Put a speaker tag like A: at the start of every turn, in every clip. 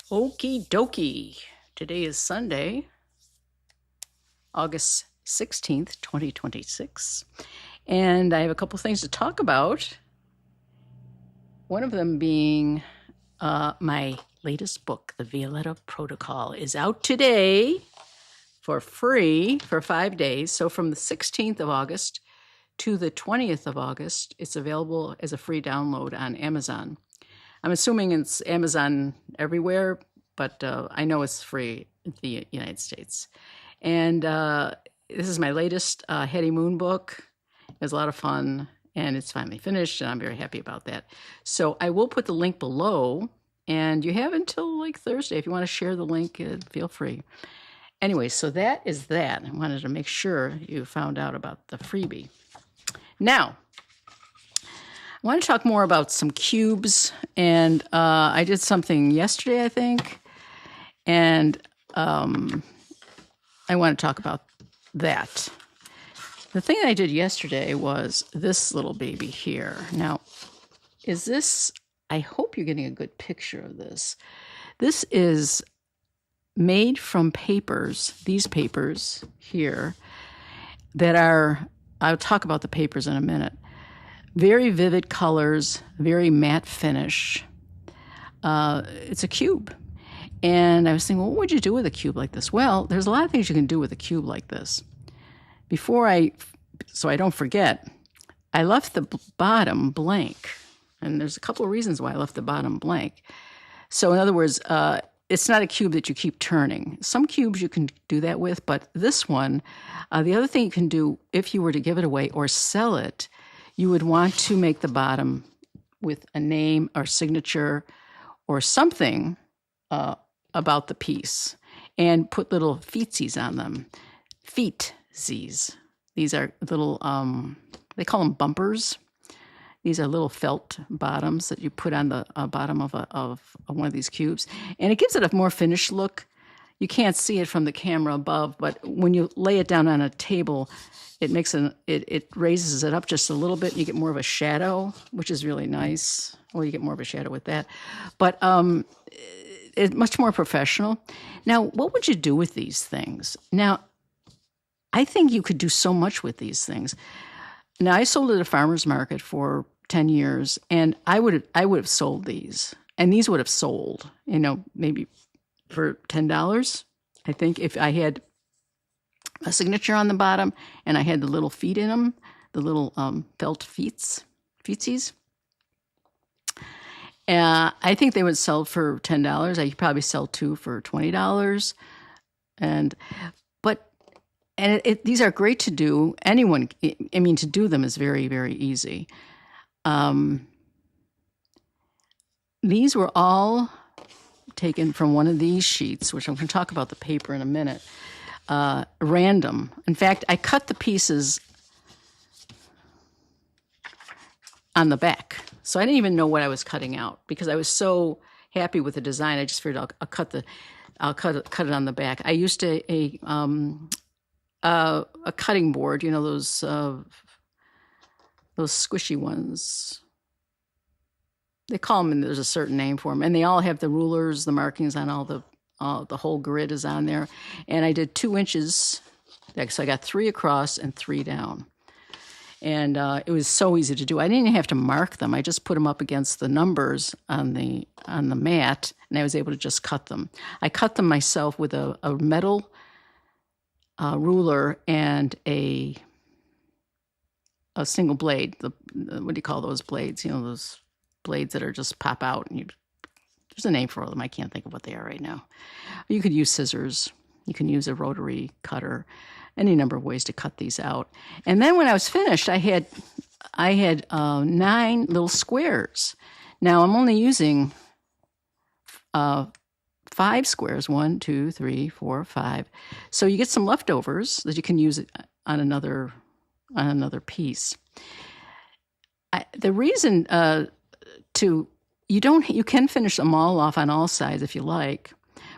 A: Okie dokie. Today is Sunday, August 16th, 2026. And I have a couple things to talk about. One of them being my latest book, The Violetta Protocol, is out today for free for 5 days. So from the 16th of August to the 20th of August, it's available as a free download on Amazon. I'm assuming it's Amazon everywhere, but I know it's free in the United States. And this is my latest Hetty Moon book. It was a lot of fun, and it's finally finished, and I'm very happy about that. So I will put the link below, and you have until like Thursday. If you want to share the link, feel free. Anyway, so that is that. I wanted to make sure you found out about the freebie. Now, I want to talk more about some cubes, and I did something yesterday, I think, and I want to talk about that. The thing I did yesterday was this little baby here. Now, is this, I hope you're getting a good picture of this. This is made from papers, these papers here, that are, I'll talk about the papers in a minute. Very vivid colors, very matte finish. It's a cube. And I was thinking, well, what would you do with a cube like this? Well, there's a lot of things you can do with a cube like this. So I don't forget, I left the bottom blank. And there's a couple of reasons why I left the bottom blank. So in other words, it's not a cube that you keep turning. Some cubes you can do that with, but this one, the other thing you can do if you were to give it away or sell it, you would want to make the bottom with a name or signature or something about the piece and put little feetsies on them. Feetsies. These are little, they call them bumpers. These are little felt bottoms that you put on the bottom of one of these cubes. And it gives it a more finished look. You can't see it from the camera above, but when you lay it down on a table, it raises it up just a little bit. And you get more of a shadow, which is really nice. Well, you get more of a shadow with that. But it's much more professional. Now, what would you do with these things? Now, I think you could do so much with these things. Now, I sold at a farmer's market for 10 years, and I would have sold these. And these would have sold, maybe for $10, I think, if I had a signature on the bottom and I had the little feet in them, the little felt feetsies. I think they would sell for $10. I could probably sell two for $20. These are great to do. To do them is very, very easy. These were all taken from one of these sheets, which I'm going to talk about the paper in a minute. Random. In fact, I cut the pieces on the back. So I didn't even know what I was cutting out because I was so happy with the design. I just figured I'll cut it on the back. I used a cutting board, those squishy ones. They call them, and there's a certain name for them, and they all have the rulers, the markings on all the whole grid is on there. And I did 2 inches, so I got 3 across and 3 down. And it was so easy to do. I didn't even have to mark them. I just put them up against the numbers on the mat, and I was able to just cut them. I cut them myself with a metal ruler and a single blade. What do you call those blades? Those blades that are just pop out. And there's a name for them. I can't think of what they are right now. You could use scissors. You can use a rotary cutter. Any number of ways to cut these out. And then when I was finished, I had 9 little squares. Now I'm only using 5 squares. 1, 2, 3, 4, 5. So you get some leftovers that you can use on another piece. The reason you can finish them all off on all sides if you like.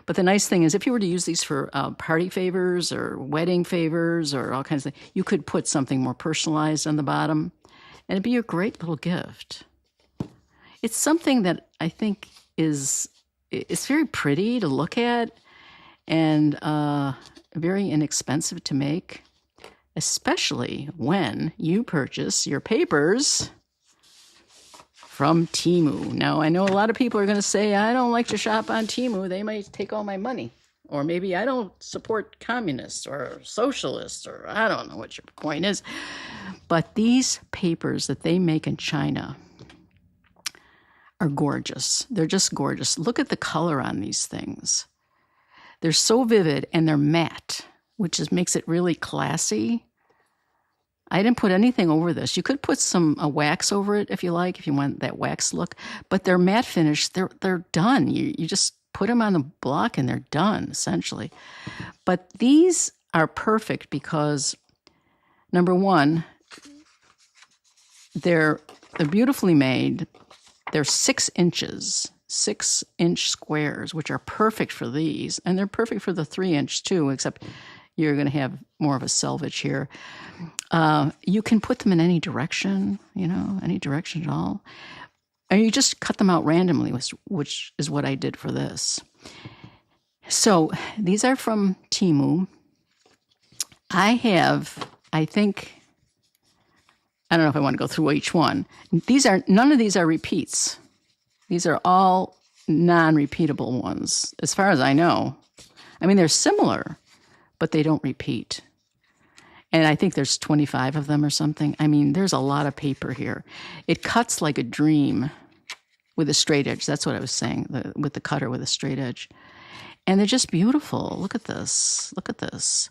A: But the nice thing is, if you were to use these for party favors or wedding favors or all kinds of things, you could put something more personalized on the bottom, and it'd be a great little gift. It's something that I think is it's very pretty to look at and very inexpensive to make, especially when you purchase your papers from Temu. Now, I know a lot of people are going to say, I don't like to shop on Temu. They might take all my money. Or maybe I don't support communists or socialists, or I don't know what your point is. But these papers that they make in China are gorgeous. They're just gorgeous. Look at the color on these things. They're so vivid and they're matte, which makes it really classy. I didn't put anything over this. You could put some wax over it if you like, if you want that wax look. But they're matte finish. They're done. You just put them on the block and they're done, essentially. But these are perfect because, number one, they're beautifully made. They're 6 inches, 6-inch squares, which are perfect for these. And they're perfect for the 3-inch too, except you're going to have more of a selvage here. You can put them in any direction, any direction at all. And you just cut them out randomly, which is what I did for this. So these are from Temu. I don't know if I want to go through each one. None of these are repeats. These are all non-repeatable ones, as far as I know. I mean, they're similar, but they don't repeat. And I think there's 25 of them or something. I mean, there's a lot of paper here. It cuts like a dream with a straight edge. That's what I was saying, with the cutter with a straight edge. And they're just beautiful. Look at this. Look at this.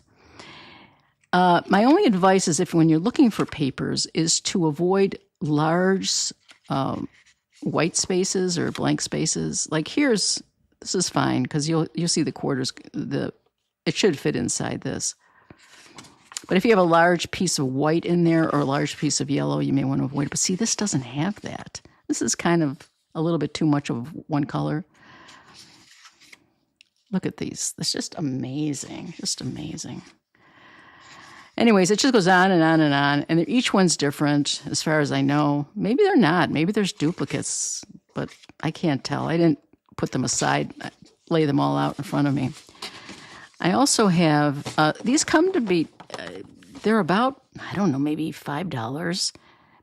A: My only advice is when you're looking for papers is to avoid large white spaces or blank spaces. Like this is fine because you'll see the quarters. It should fit inside this. But if you have a large piece of white in there or a large piece of yellow, you may want to avoid it. But see, this doesn't have that. This is kind of a little bit too much of one color. Look at these. It's just amazing. Just amazing. Anyways, it just goes on and on and on. And each one's different as far as I know. Maybe they're not. Maybe there's duplicates, but I can't tell. I didn't put them aside, lay them all out in front of me. I also have, these come to be, they're about, I don't know, maybe $5,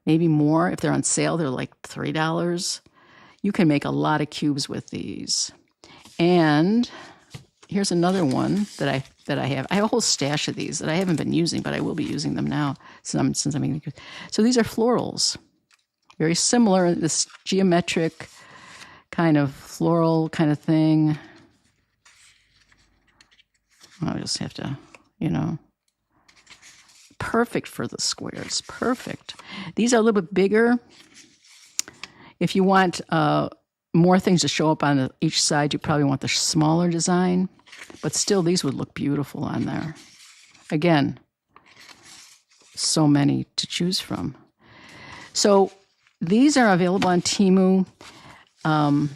A: maybe more. If they're on sale, they're like $3. You can make a lot of cubes with these. And here's another one that I have. I have a whole stash of these that I haven't been using, but I will be using them now since I'm making cubes. So these are florals. Very similar, this geometric kind of floral kind of thing. I'll just have to, perfect for the squares, perfect. These are a little bit bigger. If you want more things to show up on each side, you probably want the smaller design, but still these would look beautiful on there. Again, so many to choose from. So these are available on Temu. The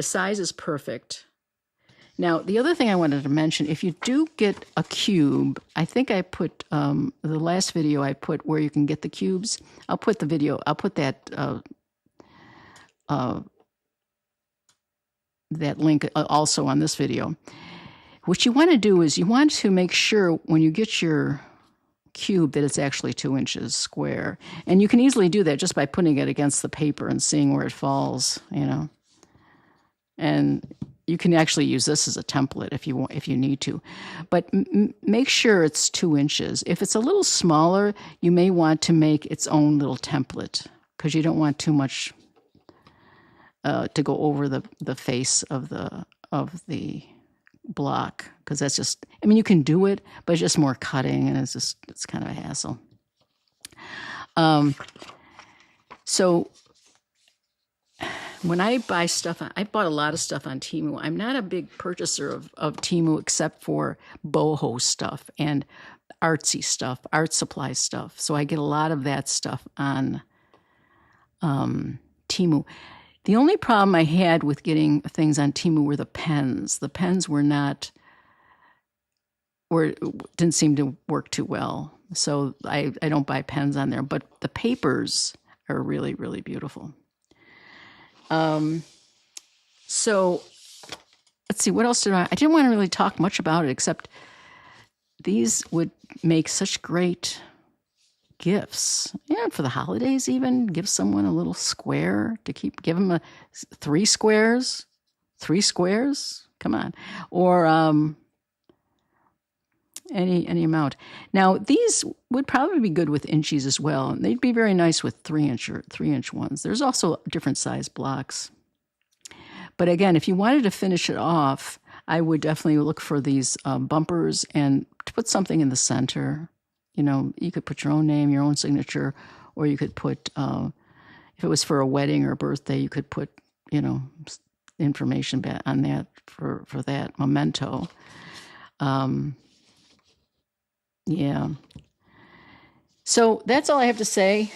A: size is perfect. Now, the other thing I wanted to mention, if you do get a cube, I think I put, the last video I put where you can get the cubes, I'll put that link also on this video. What you want to do is you want to make sure when you get your cube that it's actually 2 inches square. And you can easily do that just by putting it against the paper and seeing where it falls, And you can actually use this as a template if you need to. But make sure it's 2 inches. If it's a little smaller, you may want to make its own little template because you don't want too much to go over the face of the block, because that's just, you can do it, but it's just more cutting and it's kind of a hassle. So when I buy stuff, I bought a lot of stuff on Temu. I'm not a big purchaser of Temu except for boho stuff and artsy stuff, art supply stuff. So I get a lot of that stuff on Temu. The only problem I had with getting things on Temu were the pens. The pens didn't seem to work too well. So I don't buy pens on there. But the papers are really, really beautiful. So let's see, what else I didn't want to really talk much about it, except these would make such great gifts. Yeah, for the holidays even. Give someone a little square to give them 3 squares. 3 squares? Come on. Or any amount. Now, these would probably be good with inchies as well. And they'd be very nice with 3-inch ones. There's also different size blocks. But again, if you wanted to finish it off, I would definitely look for these bumpers and to put something in the center. You know, you could put your own name, your own signature, or you could put, if it was for a wedding or a birthday, you could put, you know, information on that for that memento. Yeah. So that's all I have to say.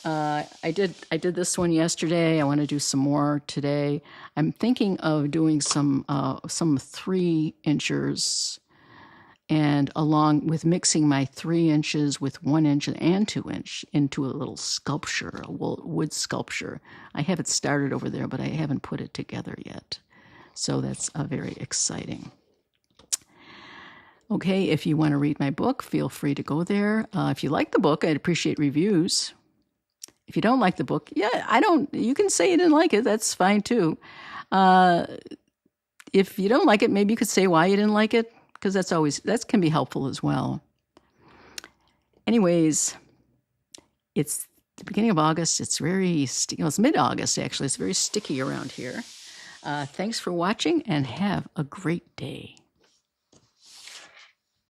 A: I did this one yesterday. I want to do some more today. I'm thinking of doing some 3-inchers, and along with mixing my 3 inches with 1 inch and 2 inch into a little sculpture, a wood sculpture. I have it started over there, but I haven't put it together yet. So that's very exciting. Okay, if you want to read my book, feel free to go there. If you like the book, I'd appreciate reviews. If you don't like the book, you can say you didn't like it. That's fine too. If you don't like it, maybe you could say why you didn't like it, because that can be helpful as well. Anyways, it's the beginning of August. It's very sticky. It's mid-August, actually. It's very sticky around here. Thanks for watching, and have a great day.